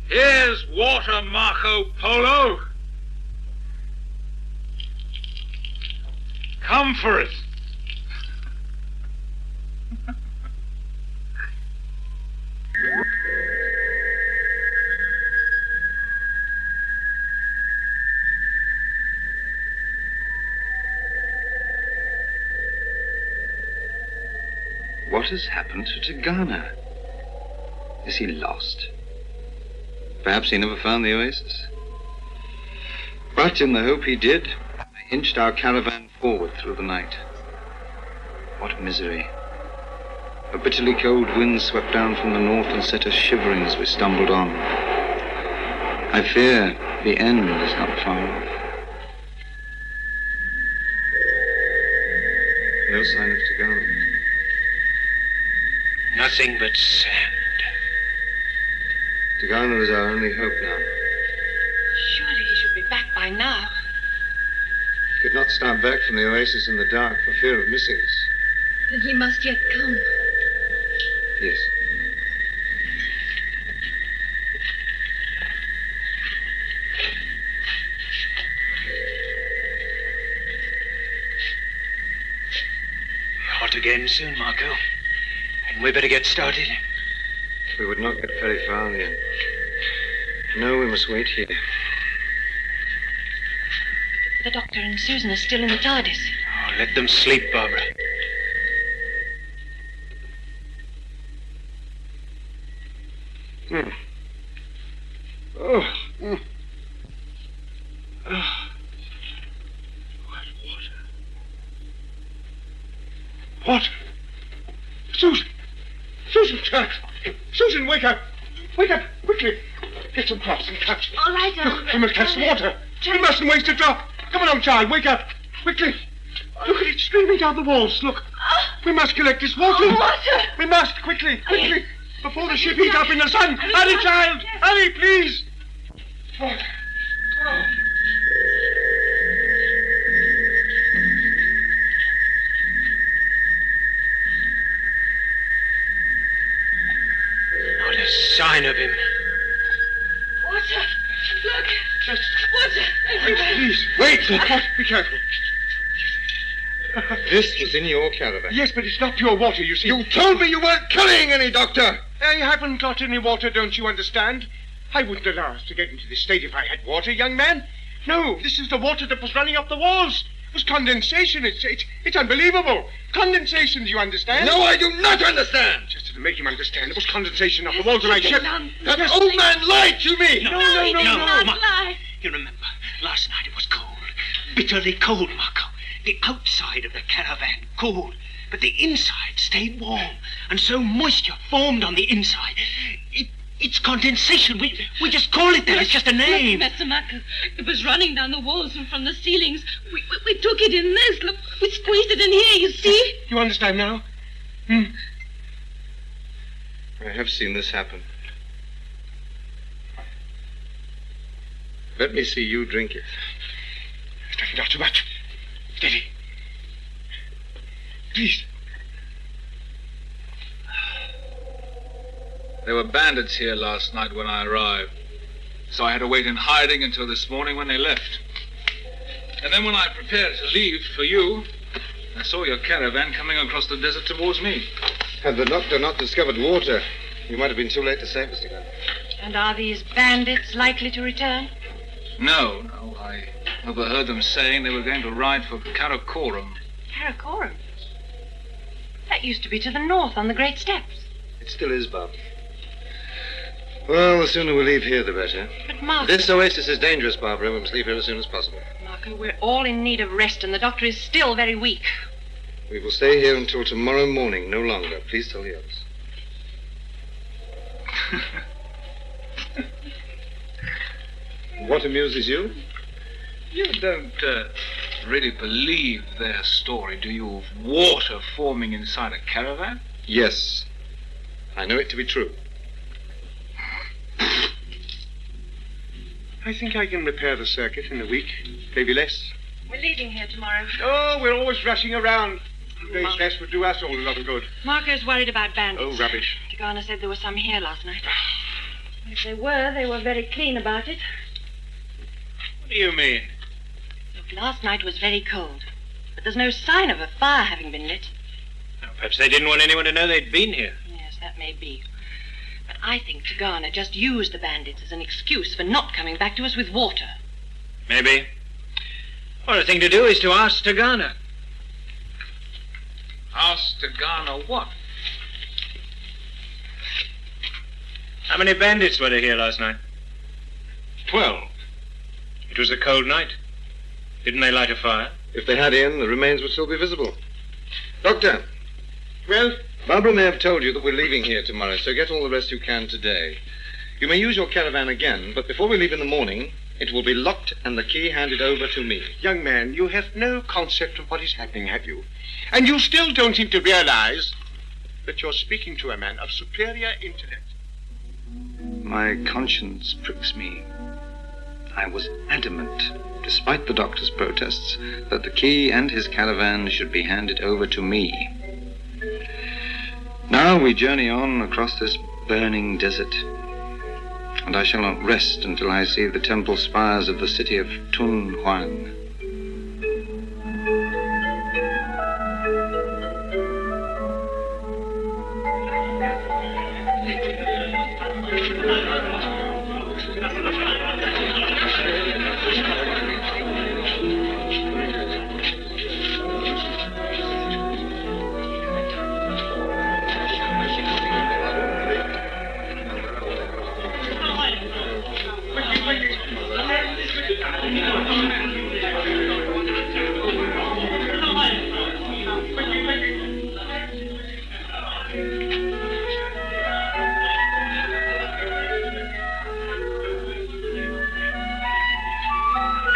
Here's water, Marco Polo. Come for it. What has happened to Tigana? Is he lost? Perhaps he never found the oasis. But in the hope he did, I inched our caravan forward through the night. What misery. A bitterly cold wind swept down from the north and set us shivering as we stumbled on. I fear the end is not far off. No sign of Tigana. Nothing but sand. Tigana is our only hope now. Surely he should be back by now. He could not start back from the oasis in the dark for fear of missing us. Then he must yet come. Yes. Hot again soon, Marco. And we better get started. We would not get very far, Leon. No, we must wait here. The doctor and Susan are still in the TARDIS. Oh, let them sleep, Barbara. Oh. What water? What? Susan! Susan, child! Susan, wake up! Wake up, quickly! Get some cloths and cups. All right, Look, we must catch some water. We mustn't waste a drop. Come along, child, wake up. Quickly. Look at it streaming down the walls. Look. We must collect this water. Water! We must, quickly, quickly. Before the ship heats up in the sun. Hurry, child. Hurry, please. Oh. Not a sign of him. Water! Look! Water everywhere! Please, wait. Be careful. This was in your caravan. Yes, but it's not pure water, you see. You told me you weren't carrying any, Doctor. I haven't got any water, don't you understand? I wouldn't allow us to get into this state if I had water, young man. No, this is the water that was running up the walls. It was condensation. It's unbelievable. Condensation, do you understand? No, I do not understand. Just to make him understand, it was condensation up the walls of my ship. That old man lied to me. No, he did not Marco. lie. You remember, last night it was cold. Bitterly cold, Marco. The outside of the caravan cold, but the inside stayed warm, and so moisture formed on the inside. It's condensation. We just call it that. It's just a name. Look, Mr. Marco, it was running down the walls and from the ceilings. We took it in this. Look, we squeezed it in here, you see? You understand now? I have seen this happen. Let me see you drink it. Steady, not too much. Steady. Please. There were bandits here last night when I arrived, so I had to wait in hiding until this morning when they left. And then when I prepared to leave for you, I saw your caravan coming across the desert towards me. Had the doctor not discovered water, you might have been too late to save us again. And are these bandits likely to return? No, I overheard them saying they were going to ride for Karakoram. Karakoram? That used to be to the north on the Great Steppes. It still is, Bob. Well, the sooner we leave here, the better. But, Marco... This oasis is dangerous, Barbara. We must leave here as soon as possible. Marco, we're all in need of rest, and the doctor is still very weak. We will stay here until tomorrow morning, no longer. Please tell the others. What amuses you? You don't really believe their story, do you, of water forming inside a caravan? Yes. I know it to be true. I think I can repair the circuit in a week, maybe less. We're leaving here tomorrow. Oh, we're always rushing around. 2 days less would do us all a lot of good. Marco's worried about bandits. Oh, rubbish. Tigana said there were some here last night. If they were very clean about it. What do you mean? Look, last night was very cold. But there's no sign of a fire having been lit. Now, perhaps they didn't want anyone to know they'd been here. Yes, that may be. But I think Tigana just used the bandits as an excuse for not coming back to us with water. Maybe. Well, the thing to do is to ask Tigana. Ask Tigana what? How many bandits were there here last night? 12. It was a cold night. Didn't they light a fire? If they had in, the remains would still be visible. Doctor, Well, Barbara may have told you that we're leaving here tomorrow, so get all the rest you can today. You may use your caravan again, but before we leave in the morning, it will be locked and the key handed over to me. young man, you have no concept of what is happening, have you? And you still don't seem to realize that you're speaking to a man of superior intellect. My conscience pricks me. I was adamant, despite the doctor's protests, that the key and his caravan should be handed over to me. Now we journey on across this burning desert, and I shall not rest until I see the temple spires of the city of Tun Huang.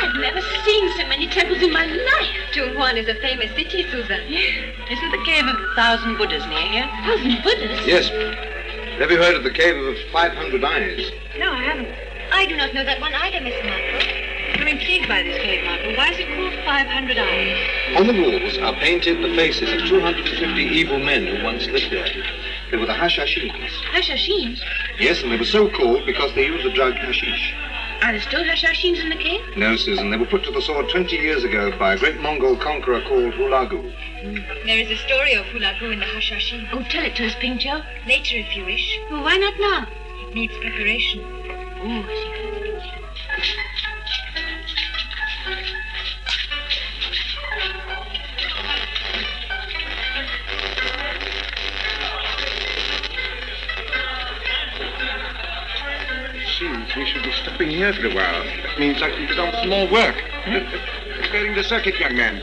I've never seen so many temples in my life. Tunghuan is a famous city, Susan. Isn't the cave of 1,000 Buddhas near here? 1,000 Buddhas? Yes. Have you heard of the cave of 500 eyes? No, I haven't. I do not know that one either, Miss Marple. I'm intrigued by this cave, Marco. Why is it called 500 Eyes? On the walls are painted the faces of 250 evil men who once lived there. They were the Hashashins. Hashashins? Yes, and they were so called because they used the drug hashish. Are there still Hashashins in the cave? No, Susan, they were put to the sword 20 years ago by a great Mongol conqueror called Hulagu. There is a story of Hulagu in the Hashashin. Oh, tell it to us, Pingcho. Later, if you wish. Well, why not now? It needs preparation. Oh, I see. Seems we should be stopping here for a while. That means I can get on some more work. Repairing the circuit, young man.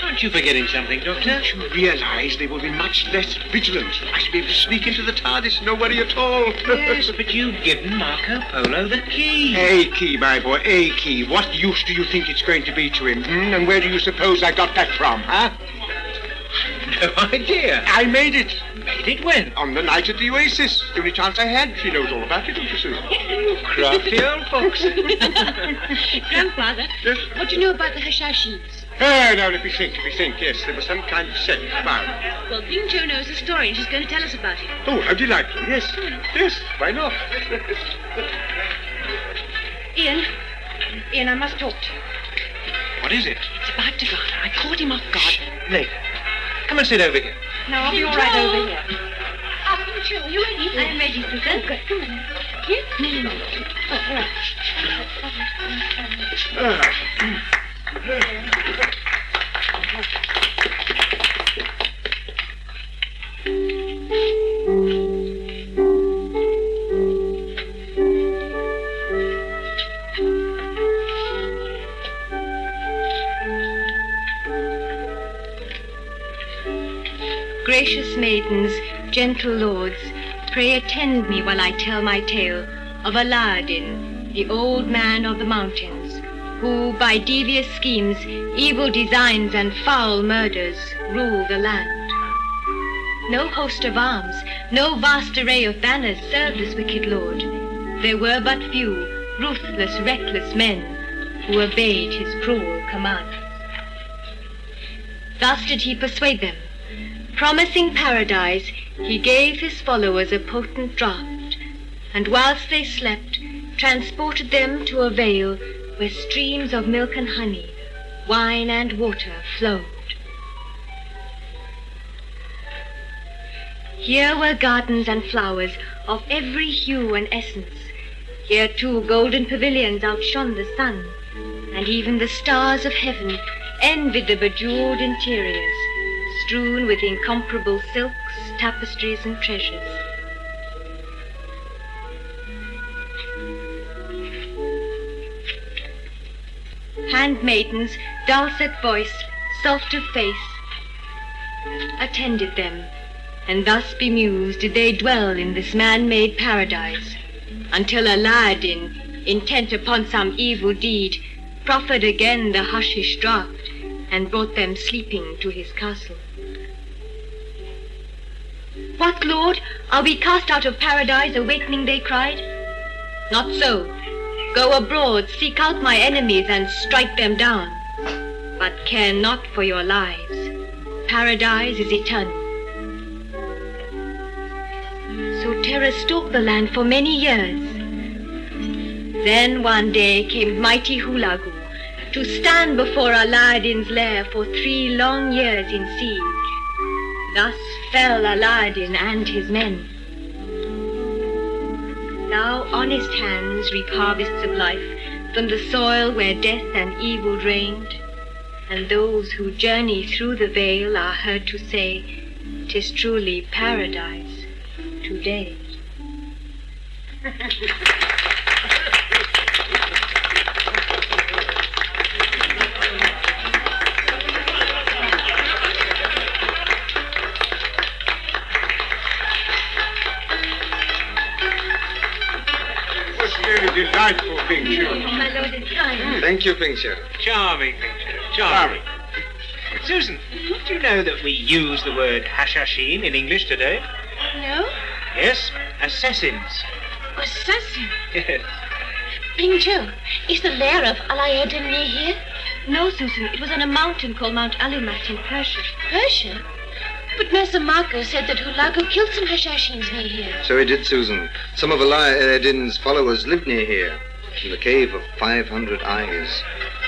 Aren't you forgetting something, Doctor? Don't you realize they will be much less vigilant? I should be able to sneak into the TARDIS, no worry at all. Yes, but you've given Marco Polo the key. A key, my boy, a key. What use do you think it's going to be to him? And where do you suppose I got that from, huh? No idea. I made it. Made it when? On the night at the Oasis. The only chance I had. She knows all about it, don't you, Susan? Crafty old fox. Grandfather, Yes? what do you know about the Hashashins? Oh, now let me think. Yes, there was some kind of sect about. Well, Pingcho knows the story and she's going to tell us about it. Oh, how delightful. Yes, why not? Ian, I must talk to you. What is it? It's about Tigana. I caught him off guard. Later. Come and sit over here. No, I'll be all right over here. Pingcho, are you ready? I am ready, Susan. Good. Come on. Here? No. Oh, all right. Gracious maidens, gentle lords, pray attend me while I tell my tale of Aladdin, the old man of the mountains, who by devious schemes, evil designs, and foul murders rule the land. No host of arms, no vast array of banners served this wicked lord. There were but few ruthless, reckless men who obeyed his cruel commands. Thus did he persuade them. Promising paradise, he gave his followers a potent draught, and whilst they slept, transported them to a vale where streams of milk and honey, wine and water flowed. Here were gardens and flowers of every hue and essence. Here too golden pavilions outshone the sun, and even the stars of heaven envied the bejeweled interiors, strewn with incomparable silks, tapestries, and treasures. Handmaidens, dulcet voiced, soft of face, attended them, and thus bemused did they dwell in this man-made paradise, until Aladdin, intent upon some evil deed, proffered again the hushish draught, and brought them sleeping to his castle. "What, Lord? Are we cast out of paradise? Awakening, they cried. Not so. Go abroad, seek out my enemies, and strike them down. But care not for your lives. Paradise is eternal." So terror stalked the land for many years. Then one day came mighty Hulagu to stand before Aladdin's lair for 3 long years in siege. Thus fell Aladdin and his men. Now honest hands reap harvests of life from the soil where death and evil reigned, and those who journey through the vale are heard to say, "'Tis truly paradise today." Delightful, Ping Chu. My lord is kind. Thank you, Ping Chu. Charming picture, charming. Susan, do you know that we use the word hashashin in English today? No? Yes, assassins. Assassin. Yes. Ping Chu, is the lair of Aladdin near here? No, Susan, it was on a mountain called Mount Alumat in Persia. Persia? But Master Marco said that Hulagu killed some Hashashins near here. So he did, Susan. Some of Aladdin's followers lived near here, in the cave of 500 eyes.